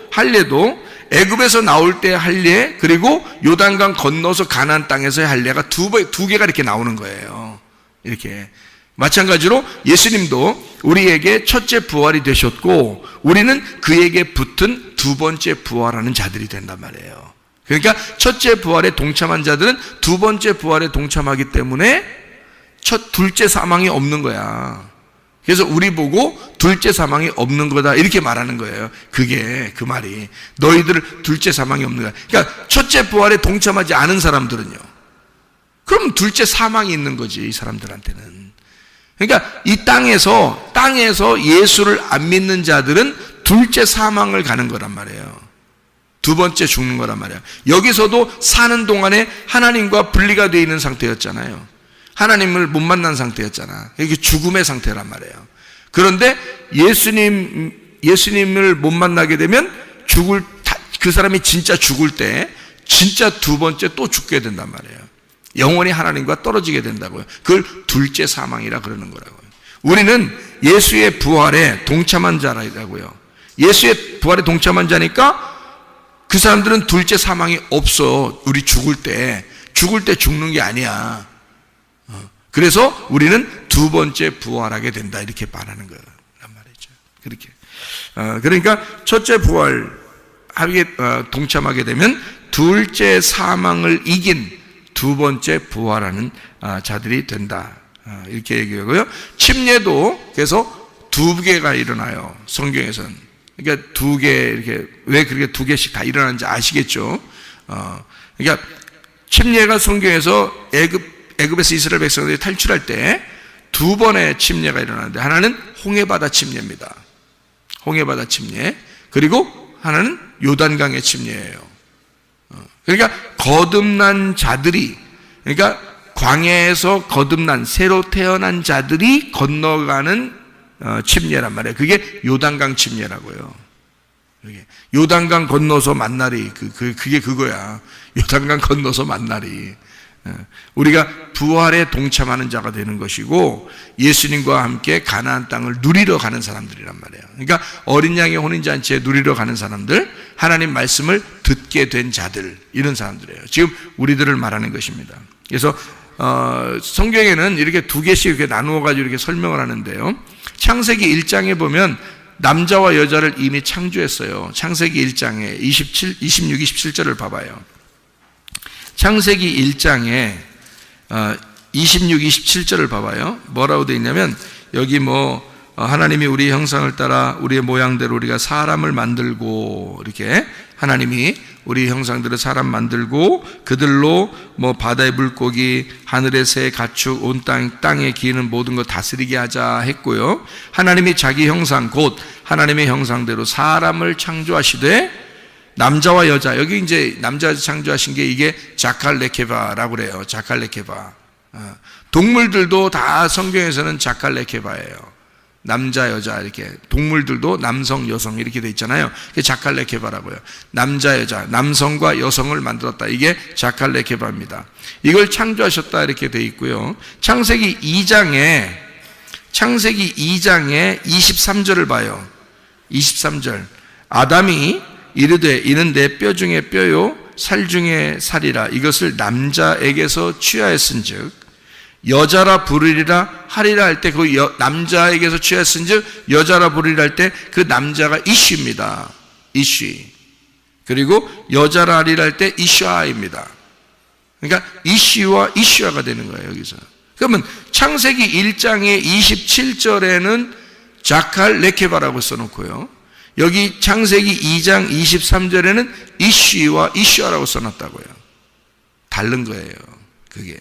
애굽에서 나올 때 할례 그리고 요단강 건너서 가나안 땅에서의 할례가 두 개가 이렇게 나오는 거예요. 이렇게 마찬가지로 예수님도 우리에게 첫째 부활이 되셨고 우리는 그에게 붙은 두 번째 부활하는 자들이 된단 말이에요. 그러니까 첫째 부활에 동참한 자들은 두 번째 부활에 동참하기 때문에 둘째 사망이 없는 거야. 그래서 우리 보고 둘째 사망이 없는 거다 이렇게 말하는 거예요. 그게 그 말이 너희들 둘째 사망이 없는 거야. 그러니까 첫째 부활에 동참하지 않은 사람들은요, 그럼 둘째 사망이 있는 거지, 이 사람들한테는. 그러니까 이 땅에서 예수를 안 믿는 자들은 둘째 사망을 가는 거란 말이에요. 두 번째 죽는 거란 말이에요. 여기서도 사는 동안에 하나님과 분리가 되어 있는 상태였잖아요. 하나님을 못 만난 상태였잖아. 이게 죽음의 상태란 말이에요. 그런데 예수님을 못 만나게 되면 그 사람이 진짜 죽을 때 진짜 두 번째 또 죽게 된단 말이에요. 영원히 하나님과 떨어지게 된다고요. 그걸 둘째 사망이라 그러는 거라고요. 우리는 예수의 부활에 동참한 자라고요. 예수의 부활에 동참한 자니까 그 사람들은 둘째 사망이 없어. 우리 죽을 때 죽는 게 아니야. 그래서 우리는 두 번째 부활하게 된다, 이렇게 말하는 거란 말이죠. 그렇게. 그러니까 첫째 부활하게 동참하게 되면 둘째 사망을 이긴 두 번째 부활하는 자들이 된다, 이렇게 얘기하고요. 침례도 그래서 두 개가 일어나요, 성경에서는. 그러니까 두 개, 이렇게 왜 그렇게 두 개씩 다 일어나는지 아시겠죠? 그러니까 침례가 성경에서 애굽에서 이스라엘 백성들이 탈출할 때 두 번의 침례가 일어나는데, 하나는 홍해바다 침례입니다. 홍해바다 침례. 그리고 하나는 요단강의 침례예요. 그러니까 거듭난 자들이, 그러니까 광야에서 거듭난 새로 태어난 자들이 건너가는 침례란 말이에요. 그게 요단강 침례라고요. 요단강 건너서 만나리, 그게 그거야. 요단강 건너서 만나리. 우리가 부활에 동참하는 자가 되는 것이고, 예수님과 함께 가나안 땅을 누리러 가는 사람들이란 말이에요. 그러니까 어린 양의 혼인잔치에 누리러 가는 사람들, 하나님 말씀을 듣게 된 자들, 이런 사람들이에요. 지금 우리들을 말하는 것입니다. 그래서 성경에는 이렇게 두 개씩 이렇게 나누어 가지고 이렇게 설명을 하는데요. 창세기 1장에 보면 남자와 여자를 이미 창조했어요. 창세기 1장에 26, 27절을 봐봐요. 창세기 1장에 26, 27절을 봐봐요. 뭐라고 되어 있냐면, 여기 하나님이 우리 형상을 따라 우리의 모양대로 우리가 사람을 만들고, 이렇게 하나님이 우리 형상대로 사람 만들고 그들로 바다의 물고기, 하늘의 새, 가축, 온 땅에 기는 모든 것 다스리게 하자 했고요. 하나님이 자기 형상, 곧 하나님의 형상대로 사람을 창조하시되, 남자와 여자, 여기 이제 남자 창조하신 게 이게 자칼레케바라고 그래요. 자칼레케바. 동물들도 다 성경에서는 자칼레케바예요. 남자, 여자, 이렇게. 동물들도 남성, 여성 이렇게 돼 있잖아요. 그게 자칼레케바라고요. 남자, 여자, 남성과 여성을 만들었다. 이게 자칼레케바입니다. 이걸 창조하셨다, 이렇게 돼 있고요. 창세기 2장에 23절을 봐요. 23절. 아담이 이르되 이는 내 뼈 중에 뼈요 살 중에 살이라. 이것을 남자에게서 취하였은즉 여자라 부르리라 하리라 할 때, 그 남자에게서 취하였은즉 여자라 부르리라 할 때 그 남자가 이슈입니다. 이슈. 그리고 여자라 하리라 할 때 이슈아입니다. 그러니까 이슈와 이슈아가 되는 거예요, 여기서. 그러면 창세기 1장의 27절에는 자칼 레케바라고 써놓고요, 여기 창세기 2장 23절에는 이슈와 이슈아라고 써놨다고요. 다른 거예요. 그게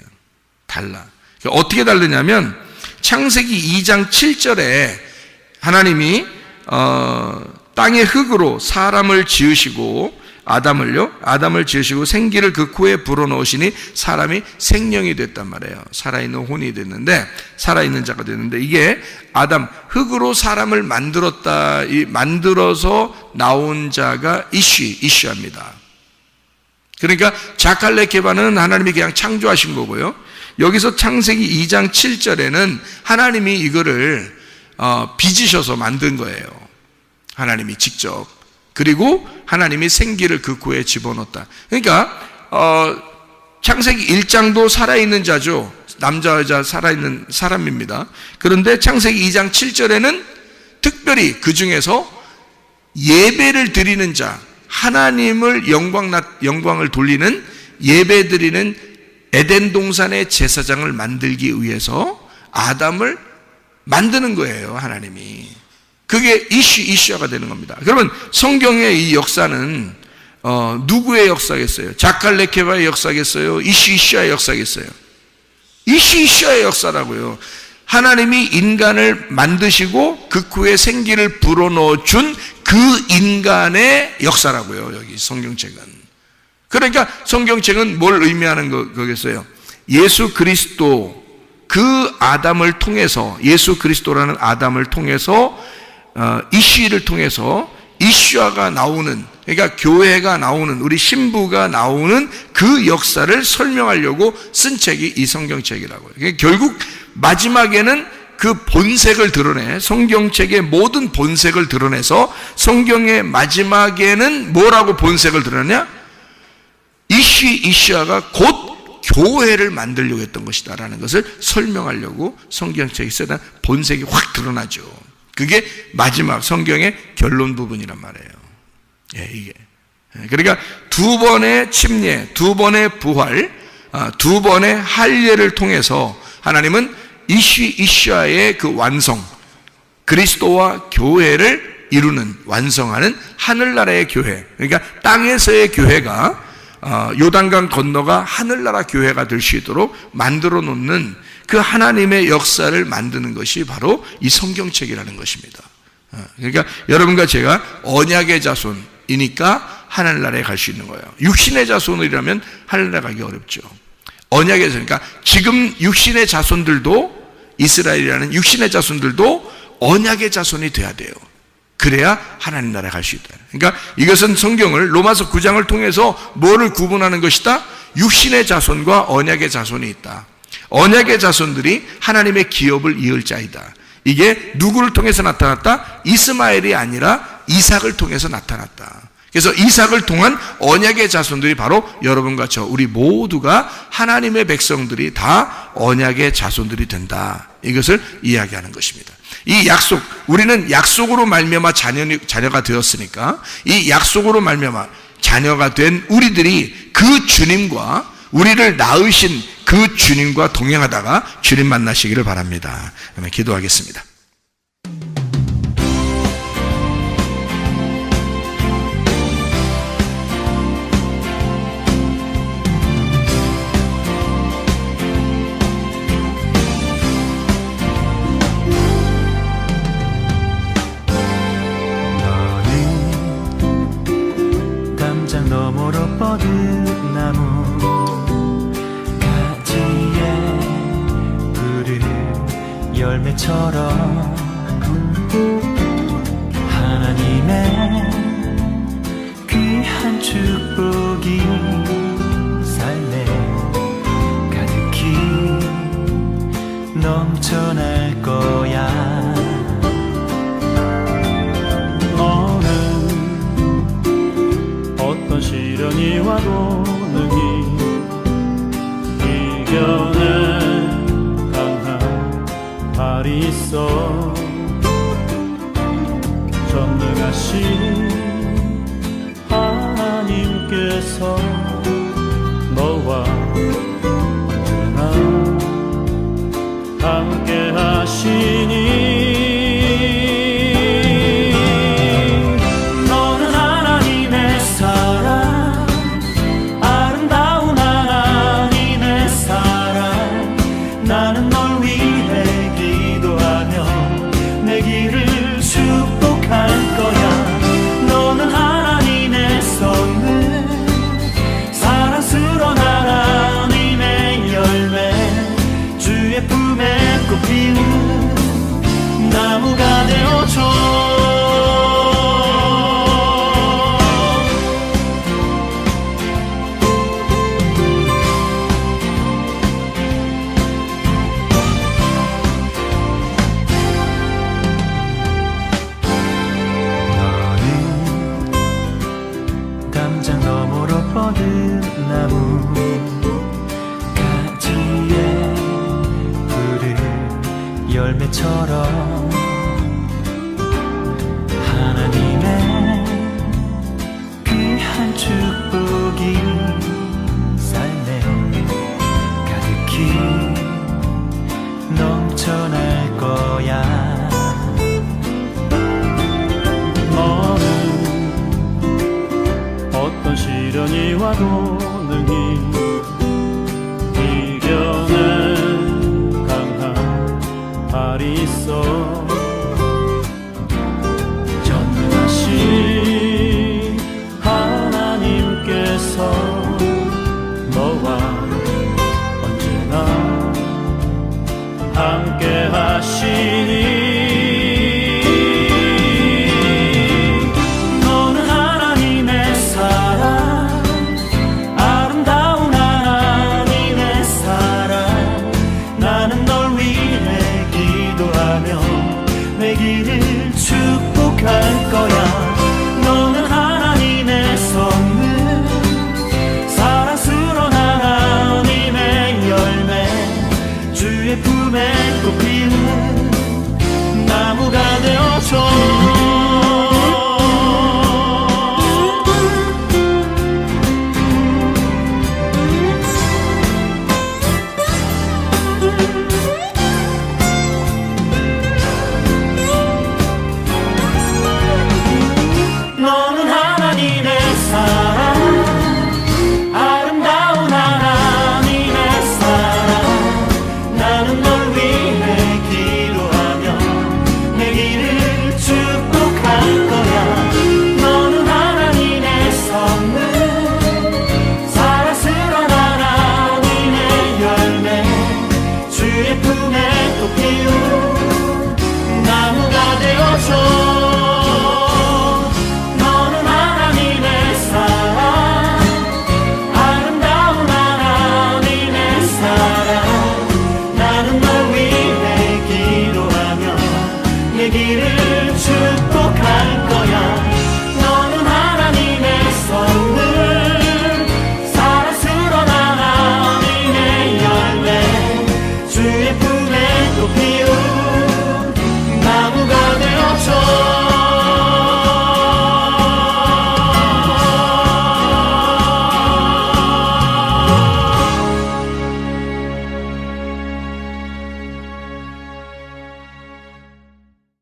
달라. 어떻게 다르냐면, 창세기 2장 7절에 하나님이 땅의 흙으로 사람을 지으시고, 아담을 지으시고 생기를 그 코에 불어넣으시니 사람이 생명이 됐단 말이에요. 살아있는 혼이 됐는데, 살아있는 자가 됐는데, 이게 아담, 흙으로 사람을 만들어서 나온 자가 이슈합니다. 그러니까 자칼레케바는 하나님이 그냥 창조하신 거고요. 여기서 창세기 2장 7절에는 하나님이 이거를 빚으셔서 만든 거예요. 하나님이 직접. 그리고 하나님이 생기를 그 코에 집어넣었다. 그러니까 창세기 1장도 살아있는 자죠. 남자 여자 살아있는 사람입니다. 그런데 창세기 2장 7절에는 특별히 그 중에서 예배를 드리는 자, 하나님을 영광을 돌리는 예배 드리는 에덴 동산의 제사장을 만들기 위해서 아담을 만드는 거예요, 하나님이. 그게 이슈아가 되는 겁니다. 그러면 성경의 이 역사는 누구의 역사겠어요? 자칼레케바의 역사겠어요? 이슈아의 역사겠어요? 이슈아의 역사라고요. 하나님이 인간을 만드시고 그 코에 생기를 불어넣어 준 그 인간의 역사라고요, 여기 성경책은. 그러니까 성경책은 뭘 의미하는 거겠어요? 예수 그리스도, 그 아담을 통해서, 예수 그리스도라는 아담을 통해서 이슈를 통해서 이슈아가 나오는, 그러니까 교회가 나오는, 우리 신부가 나오는 그 역사를 설명하려고 쓴 책이 이 성경책이라고요. 그러니까 결국 마지막에는 그 본색을 드러내, 성경책의 모든 본색을 드러내서 성경의 마지막에는 뭐라고 본색을 드러내냐? 이슈아가 곧 교회를 만들려고 했던 것이다라는 것을 설명하려고 성경책이 쓰다 본색이 확 드러나죠. 그게 마지막 성경의 결론 부분이란 말이에요. 예, 이게. 그러니까 두 번의 침례, 두 번의 부활, 두 번의 할례를 통해서 하나님은 이슈아의 그 완성, 그리스도와 교회를 이루는, 완성하는 하늘나라의 교회, 그러니까 땅에서의 교회가 요단강 건너가 하늘나라 교회가 될 수 있도록 만들어 놓는 그 하나님의 역사를 만드는 것이 바로 이 성경책이라는 것입니다. 그러니까 여러분과 제가 언약의 자손이니까 하늘나라에 갈 수 있는 거예요. 육신의 자손이라면 하늘나라 가기 어렵죠. 언약의 자손, 그러니까 지금 육신의 자손들도, 이스라엘이라는 육신의 자손들도 언약의 자손이 돼야 돼요. 그래야 하나님 나라에 갈 수 있다. 그러니까 이것은 성경을 로마서 9장을 통해서 뭐를 구분하는 것이다? 육신의 자손과 언약의 자손이 있다. 언약의 자손들이 하나님의 기업을 이을 자이다. 이게 누구를 통해서 나타났다? 이스마엘이 아니라 이삭을 통해서 나타났다. 그래서 이삭을 통한 언약의 자손들이 바로 여러분과 저, 우리 모두가 하나님의 백성들이 다 언약의 자손들이 된다. 이것을 이야기하는 것입니다. 이 약속, 우리는 약속으로 말미암아 자녀가 되었으니까 이 약속으로 말미암아 자녀가 된 우리들이 그 주님과, 우리를 낳으신 그 주님과 동행하다가 주님 만나시기를 바랍니다. 그러면 기도하겠습니다. 너머로 뻗은 나무 가지에 푸른 열매처럼 하나님의 귀한 축복이 삶에 가득히 넘쳐날 거야. 어떤 시련이 와도 능히 이겨낼 강한 발이 있어. 전능하신 하나님께서 너와 언제나 함께 하시니 나무가 되어줘. 너는 담장 너머로 뻗은 나무 가지에 푸른 열매처럼